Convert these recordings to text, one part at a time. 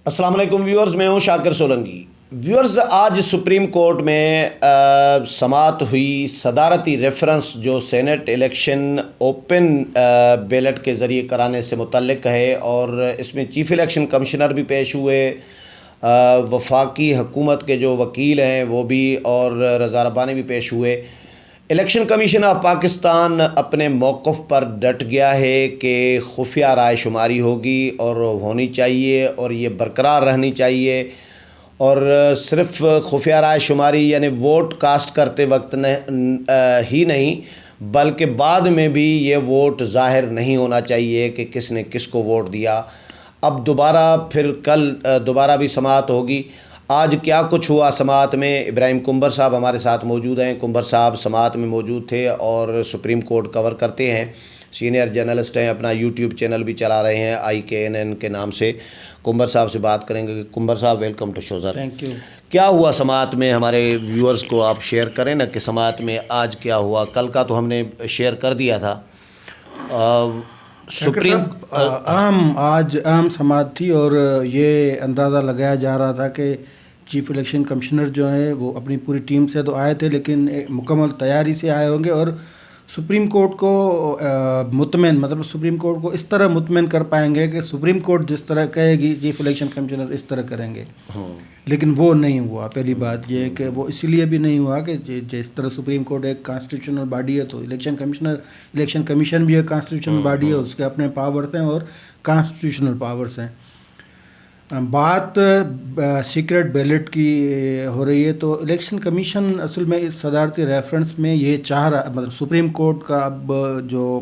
السلام علیکم ویورز، میں ہوں شاکر سولنگی۔ ویورز، آج سپریم کورٹ میں سماعت ہوئی صدارتی ریفرنس جو سینٹ الیکشن اوپن بیلٹ کے ذریعے کرانے سے متعلق ہے، اور اس میں چیف الیکشن کمشنر بھی پیش ہوئے، وفاقی حکومت کے جو وکیل ہیں وہ بھی، اور رضا ربانی بھی پیش ہوئے۔ الیکشن کمیشن آف پاکستان اپنے موقف پر ڈٹ گیا ہے کہ خفیہ رائے شماری ہوگی اور ہونی چاہیے، اور یہ برقرار رہنی چاہیے، اور صرف خفیہ رائے شماری یعنی ووٹ کاسٹ کرتے وقت ہی نہیں بلکہ بعد میں بھی یہ ووٹ ظاہر نہیں ہونا چاہیے کہ کس نے کس کو ووٹ دیا۔ اب پھر کل دوبارہ بھی سماعت ہوگی۔ آج کیا کچھ ہوا سماعت میں؟ ابراہیم کنبر صاحب ہمارے ساتھ موجود ہیں۔ کنبر صاحب سماعت میں موجود تھے اور سپریم کورٹ کور کرتے ہیں، سینئر جرنلسٹ ہیں، اپنا یوٹیوب چینل بھی چلا رہے ہیں IKNN کے نام سے۔ کنبر صاحب سے بات کریں گے۔ کنبر صاحب، welcome to show sir. Thank you. کیا ہوا سماعت میں؟ ہمارے ویورز کو آپ شیئر کریں نا کہ سماعت میں آج کیا ہوا۔ کل کا تو ہم نے شیئر کر دیا تھا۔ آج اہم سماعت تھی، اور یہ اندازہ لگایا جا رہا تھا کہ چیف الیکشن کمشنر جو ہیں وہ اپنی پوری ٹیم سے تو آئے تھے، لیکن مکمل تیاری سے آئے ہوں گے، اور سپریم کورٹ کو سپریم کورٹ کو اس طرح مطمئن کر پائیں گے کہ سپریم کورٹ جس طرح کہے گی چیف الیکشن کمشنر اس طرح کریں گے۔ لیکن وہ نہیں ہوا۔ پہلی بات یہ کہ وہ اسی لیے بھی نہیں ہوا کہ جس طرح سپریم کورٹ ایک کانسٹیٹیوشنل باڈی ہے، تو الیکشن کمیشن بھی ایک کانسٹیٹیوشنل باڈی ہے، اس کے اپنے پاورز ہیں اور کانسٹیٹیوشنل پاورز ہیں۔ بات سیکرٹ بیلٹ کی ہو رہی ہے، تو الیکشن کمیشن اصل میں اس صدارتی ریفرنس میں یہ چاہ رہا، سپریم کورٹ کا اب جو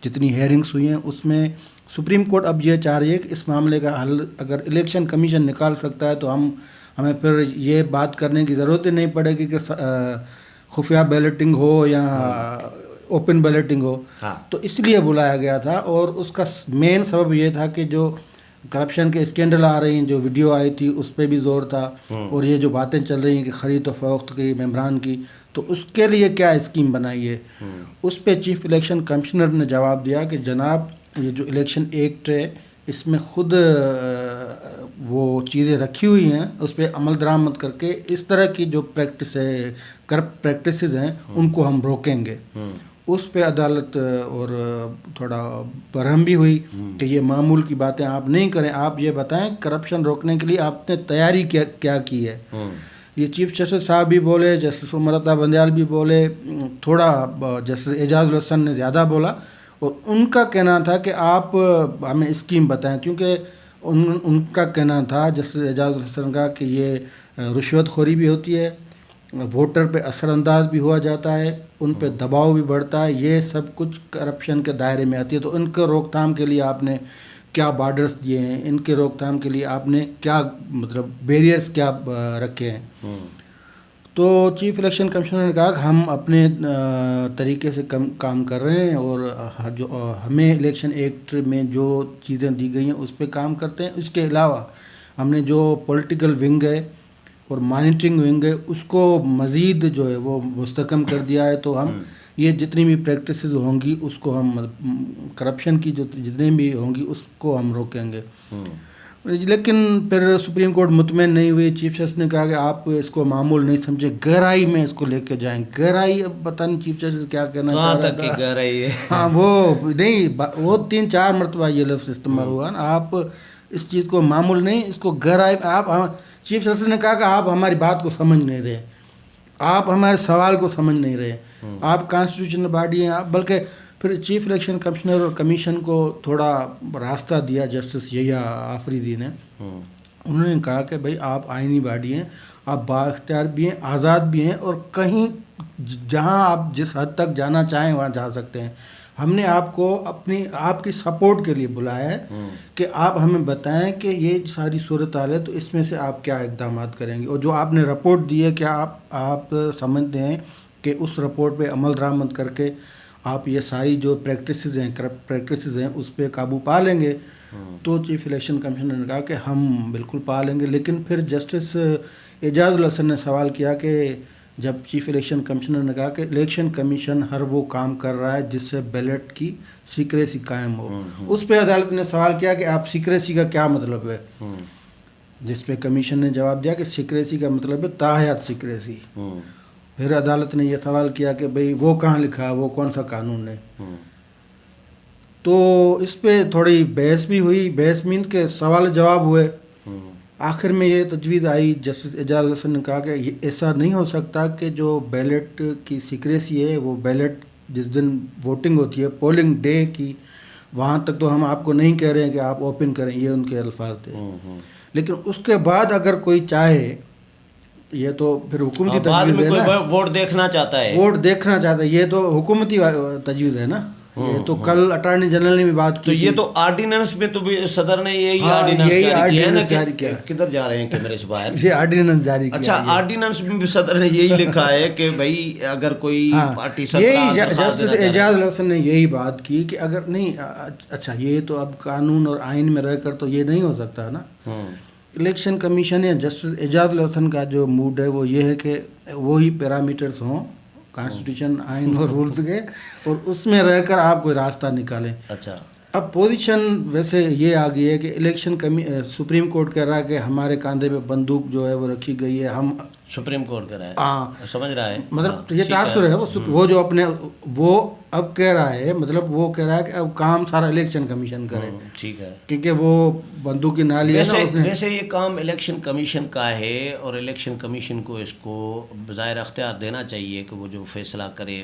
جتنی ہیئرنگس ہوئی ہیں اس میں سپریم کورٹ اب یہ چاہ رہی ہے کہ اس معاملے کا حل اگر الیکشن کمیشن نکال سکتا ہے تو ہمیں پھر یہ بات کرنے کی ضرورت ہی نہیں پڑے گی کہ خفیہ بیلٹنگ ہو یا اوپن بیلٹنگ ہو۔ تو اس لیے بلایا گیا تھا، اور اس کا مین سبب یہ تھا کہ جو کرپشن کے اسکینڈل آ رہی ہیں، جو ویڈیو آئی تھی اس پہ بھی زور تھا، اور یہ جو باتیں چل رہی ہیں کہ خرید و فروخت کی ممبران کی، تو اس کے لیے کیا اسکیم بنائی ہے۔ اس پہ چیف الیکشن کمشنر نے جواب دیا کہ جناب، یہ جو الیکشن ایکٹ ہے اس میں خود وہ چیزیں رکھی ہوئی ہیں، اس پہ عمل درآمد کر کے اس طرح کی جو کرپٹ پریکٹسز ہیں ان کو ہم روکیں گے۔ اس پہ عدالت اور تھوڑا برہم بھی ہوئی کہ یہ معمول کی باتیں آپ نہیں کریں، آپ یہ بتائیں کرپشن روکنے کے لیے آپ نے تیاری کیا کی ہے۔ یہ چیف جسٹس صاحب بھی بولے، جسٹس عمر عطا بندیال بھی بولے، تھوڑا جسٹس اعجاز الحسن نے زیادہ بولا، اور ان کا کہنا تھا کہ آپ ہمیں اسکیم بتائیں، کیونکہ ان کا کہنا تھا جسٹس اعجاز الحسن کا کہ یہ رشوت خوری بھی ہوتی ہے، ووٹر پہ اثر انداز بھی ہوا جاتا ہے، ان پہ دباؤ بھی بڑھتا ہے، یہ سب کچھ کرپشن کے دائرے میں آتی ہے۔ تو ان کے روک تھام کے لیے آپ نے کیا بارڈرز دیے ہیں، ان کے روک تھام کے لیے آپ نے کیا بیریئرز کیا رکھے ہیں۔ تو چیف الیکشن کمشنر نے کہا کہ ہم اپنے طریقے سے کام کر رہے ہیں، اور جو ہمیں الیکشن ایکٹ میں جو چیزیں دی گئی ہیں اس پہ کام کرتے ہیں۔ اس کے علاوہ ہم نے جو پولیٹیکل ونگ ہے اور مانیٹرنگ ونگ ہے اس کو مزید جو ہے وہ مستحکم کر دیا ہے، تو ہم یہ جتنی بھی پریکٹسز ہوں گی اس کو ہم کرپشن کی جو جتنی بھی ہوں گی اس کو ہم روکیں گے۔ لیکن پھر سپریم کورٹ مطمئن نہیں ہوئی۔ چیف جسٹس نے کہا کہ آپ اس کو معمول نہیں سمجھے، گہرائی میں اس کو لے کے جائیں۔ گہرائی، اب پتہ نہیں چیف جسٹس کیا کہنا چاہ رہا تھا۔ گہرائی ہے، ہاں، وہ نہیں، وہ 3-4 مرتبہ یہ لفظ استعمال ہوا نا، آپ اس چیز کو معمول نہیں، اس کو گہرائی۔ آپ چیف جسٹس نے کہا کہ آپ ہماری بات کو سمجھ نہیں رہے، آپ ہمارے سوال کو سمجھ نہیں رہے، آپ کانسٹیٹیوشنل باڈی ہیں آپ۔ بلکہ پھر چیف الیکشن کمشنر اور کمیشن کو تھوڑا راستہ دیا جسٹس یحییٰ آفریدی نے۔ انہوں نے کہا کہ بھائی آپ آئینی باڈی ہیں، آپ بااختیار بھی ہیں، آزاد بھی ہیں، اور کہیں جہاں آپ جس حد تک جانا چاہیں وہاں جا سکتے ہیں۔ ہم نے آپ کو آپ کی سپورٹ کے لیے بلایا ہے کہ آپ ہمیں بتائیں کہ یہ ساری صورتحال ہے تو اس میں سے آپ کیا اقدامات کریں گے، اور جو آپ نے رپورٹ دی ہے کیا آپ سمجھتے ہیں کہ اس رپورٹ پہ عمل درآمد کر کے آپ یہ ساری جو پریکٹسز ہیں، کرپٹ پریکٹسز ہیں، اس پہ قابو پا لیں گے؟ تو چیف الیکشن کمیشنر نے کہا کہ ہم بالکل پا لیں گے۔ لیکن پھر جسٹس اعجاز الحسن نے سوال کیا کہ جب چیف الیکشن کمشنر نے کہا کہ الیکشن کمیشن ہر وہ کام کر رہا ہے جس سے بیلٹ کی سیکریسی قائم ہو. اس پہ عدالت نے سوال کیا کہ آپ سیکریسی کا کیا مطلب ہے, جس پہ کمیشن نے جواب دیا کہ سیکریسی کا مطلب ہے تاحیات سیکریسی. پھر عدالت نے یہ سوال کیا کہ بھئی وہ کہاں لکھا ہے, وہ کون سا قانون ہے. تو اس پہ تھوڑی بحث بھی ہوئی. بحث مینس کے سوال جواب ہوئے. آخر میں یہ تجویز آئی, جسٹس اعجاز حسن نے کہا کہ ایسا نہیں ہو سکتا کہ جو بیلٹ کی سیکریسی ہے وہ بیلٹ جس دن ووٹنگ ہوتی ہے پولنگ ڈے کی, وہاں تک تو ہم آپ کو نہیں کہہ رہے ہیں کہ آپ اوپن کریں, یہ ان کے الفاظ تھے. لیکن اس کے بعد اگر کوئی چاہے, یہ تو پھر حکومتی تجویز ہے نا, ووٹ دیکھنا چاہتا ہے, ووٹ دیکھنا چاہتا ہے, یہ تو حکومتی تجویز ہے نا. یہ تو کل اٹارنی جنرل نے بھی بات کی. تو یہ تو آرڈیننس میں تو بھی صدر نے یہی آرڈیننس جاری کیا. کدھر جا رہے ہیں کیمرے سے باہر؟ یہ آرڈیننس جاری کیا. اچھا, آرڈیننس میں بھی صدر نے یہی لکھا ہے کہ بھائی اگر کوئی پارٹی جسٹس اعجاز حسن نے یہی بات کی کہ اگر نہیں, اچھا یہ تو اب قانون اور آئین میں رہ کر تو یہ نہیں ہو سکتا نا. الیکشن کمیشن یا جسٹس اعجاز حسن کا جو موڈ ہے وہ یہ ہے کہ وہی پیرامیٹرز ہوں کانسٹیٹیوشن آئین اور رولز کے, اور اس میں رہ کر آپ کوئی راستہ نکالیں. اچھا, اب پوزیشن ویسے یہ آ گئی ہے کہ الیکشن سپریم کورٹ کہہ رہا ہے کہ ہمارے کاندھے پہ بندوق جو ہے وہ رکھی گئی ہے. ہم سپریم کورٹ کہہ رہا ہے, ہاں سمجھ رہا ہے, مطلب یہ تاثر ہے وہ جو اپنے وہ اب کہہ رہا ہے, مطلب وہ کہہ رہا ہے کہ اب کام سارا الیکشن کمیشن کرے. ٹھیک ہے, کیونکہ وہ بندوق کی نالی ہے نا. ویسے یہ کام الیکشن کمیشن کا ہے, اور الیکشن کمیشن کو اس کو بظاہر اختیار دینا چاہیے کہ وہ جو فیصلہ کرے.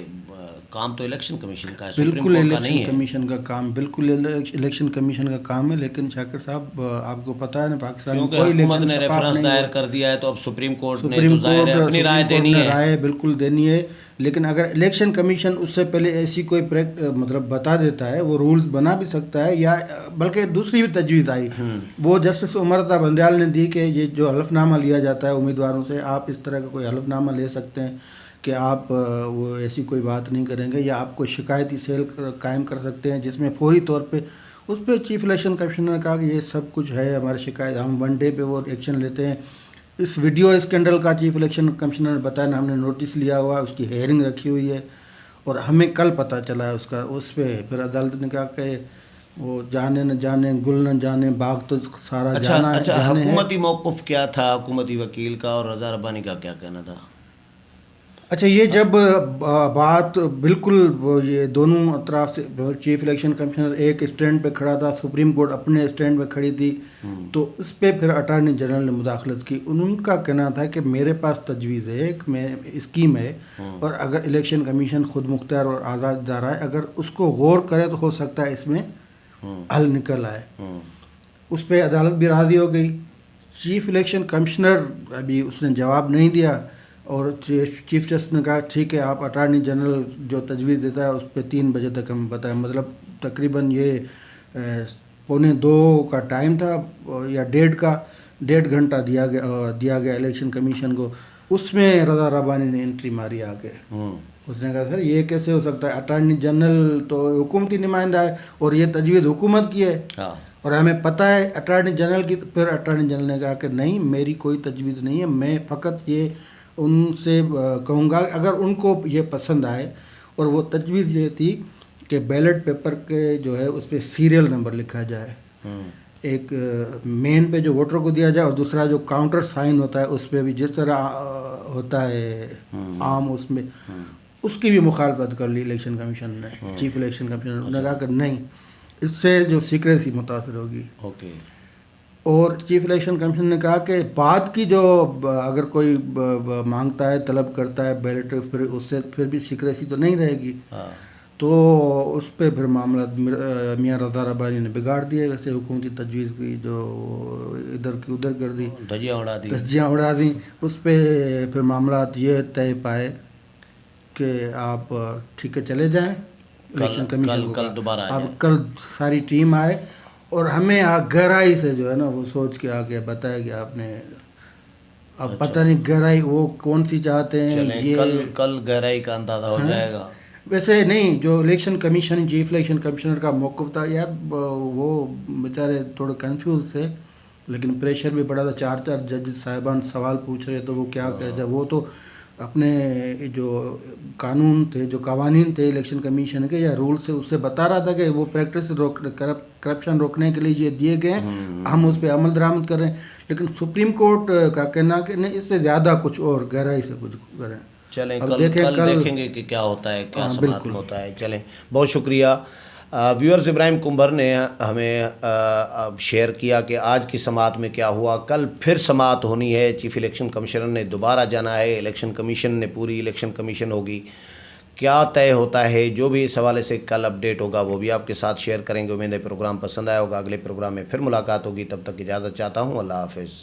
کام تو الیکشن کمیشن کا ہے, بالکل الیکشن کمیشن کا کام, بالکل الیکشن کمیشن کا کام ہے. لیکن شاکر صاحب آپ کو پتہ ہے نا پاکستان میں کوئی حکومت نے ریفرنس دائر کر دیا ہے تو اب سپریم کورٹ نے اپنی رائے دینی ہے. رائے بالکل دینی ہے. لیکن اگر الیکشن کمیشن اس سے پہلے ایسی کوئی مطلب بتا دیتا ہے, وہ رولز بنا بھی سکتا ہے. یا بلکہ دوسری بھی تجویز آئی, وہ جسٹس عمر عطا بندیال نے دی کہ یہ جو حلف نامہ لیا جاتا ہے امیدواروں سے, آپ اس طرح کا کوئی حلف نامہ لے سکتے ہیں کہ آپ وہ ایسی کوئی بات نہیں کریں گے, یا آپ کوئی شکایتی سیل قائم کر سکتے ہیں جس میں فوری طور پہ اس پہ چیف الیکشن کمشنر نے کہا کہ یہ سب کچھ ہے ہماری شکایت, ہم 1 ڈے پہ وہ ایکشن لیتے ہیں. اس ویڈیو اسکینڈل کا چیف الیکشن کمشنر نے بتایا نا, ہم نے نوٹس لیا ہوا, اس کی ہیئرنگ رکھی ہوئی ہے, اور ہمیں کل پتہ چلا ہے اس کا. اس پہ پھر عدالت نے کہا کہ وہ جانے نہ جانے گل نہ جانے باغ تو سارا جانا ہے. اچھا, حکومتی موقف کیا تھا حکومتی وکیل کا, اور رضا ربانی کا کیا کہنا تھا؟ اچھا, یہ جب بات بالکل وہ یہ دونوں اطراف سے, چیف الیکشن کمشنر ایک اسٹینڈ پہ کھڑا تھا, سپریم کورٹ اپنے اسٹینڈ پہ کھڑی تھی, تو اس پہ پھر اٹارنی جنرل نے مداخلت کی. ان کا کہنا تھا کہ میرے پاس تجویز ہے, ایک میں اسکیم ہے, اور اگر الیکشن کمیشن خود مختار اور آزاد ادارہ ہے, اگر اس کو غور کرے تو ہو سکتا ہے اس میں حل نکل آئے. اس پہ عدالت بھی راضی ہو گئی. چیف الیکشن کمشنر ابھی اس نے جواب نہیں دیا, اور چیف جسٹس نے کہا ٹھیک ہے آپ اٹارنی جنرل جو تجویز دیتا ہے اس پہ 3 بجے تک ہم بتائیں. مطلب تقریباً یہ 1:45 کا ٹائم تھا, یا 1.5 گھنٹہ دیا گیا الیکشن کمیشن کو. اس میں رضا ربانی نے انٹری ماری آ کے. اس نے کہا سر یہ کیسے ہو سکتا ہے, اٹارنی جنرل تو حکومتی نمائندہ ہے اور یہ تجویز حکومت کی ہے, اور ہمیں پتہ ہے اٹارنی جنرل کی. پھر اٹارنی جنرل نے کہا کہ نہیں, میری کوئی تجویز نہیں ہے, میں فقط یہ ان سے کہوں گا اگر ان کو یہ پسند آئے. اور وہ تجویز یہ تھی کہ بیلٹ پیپر کے جو ہے اس پہ سیریل نمبر لکھا جائے, ایک مین پہ جو ووٹر کو دیا جائے, اور دوسرا جو کاؤنٹر سائن ہوتا ہے اس پہ بھی جس طرح ہوتا ہے عام, اس میں اس کی بھی مخالفت کر لی الیکشن کمیشن نے. چیف الیکشن کمیشن نے کہا کہ نہیں, اس سے جو سیکریسی متاثر ہوگی. اور چیف الیکشن کمیشن نے کہا کہ بعد کی جو اگر کوئی مانگتا ہے طلب کرتا ہے بیلٹ, پھر اس سے پھر بھی سیکریسی تو نہیں رہے گی. تو اس پہ پھر معاملات میاں رضا ربانی نے بگاڑ دیے. ویسے حکومتی تجویز کی جو ادھر کی ادھر کر دی, دھجیاں اڑا دیں. اس پہ پھر معاملات یہ طے پائے کہ آپ ٹھیک ہے چلے جائیں الیکشن کمیشن کو. اب کل ساری ٹیم آئے, اور ہمیں گہرائی سے جو ہے نا وہ سوچ کے آگے بتایا کہ آپ نے, اب پتہ نہیں گہرائی وہ کون سی چاہتے ہیں. یہ کل گہرائی کا اندازہ ہو جائے گا. ویسے نہیں, جو election commission chief election commissioner کا موقف تھا یار, وہ بیچارے تھوڑے کنفیوز تھے, لیکن پریشر بھی بڑا تھا. 4 ججز صاحبان سوال پوچھ رہے تو وہ کیا کہہ رہے تھے. وہ تو اپنے جو قانون تھے، جو قوانین تھے الیکشن کمیشن کے یا رولس سے، اس سے بتا رہا تھا کہ وہ پریکٹس کرپشن روکنے کے لیے یہ دیے گئے ہیں، ہم اس پہ عمل درآمد کر رہے ہیں. لیکن سپریم کورٹ کا کہنا کہ نہیں، اس سے زیادہ کچھ اور گہرائی سے کچھ کریں. چلیں کل دیکھیں گے کہ کیا ہوتا ہے، کیا سماعت ہوتا ہے. چلیں، بہت شکریہ. ویورز، ابراہیم کمبر نے ہمیں شیئر کیا کہ آج کی سماعت میں کیا ہوا. کل پھر سماعت ہونی ہے، چیف الیکشن کمشنر نے دوبارہ جانا ہے، الیکشن کمیشن نے پوری الیکشن کمیشن ہوگی. کیا طے ہوتا ہے، جو بھی اس حوالے سے کل اپڈیٹ ہوگا وہ بھی آپ کے ساتھ شیئر کریں گے. امید ہے پروگرام پسند آیا ہوگا. اگلے پروگرام میں پھر ملاقات ہوگی. تب تک اجازت چاہتا ہوں. اللہ حافظ.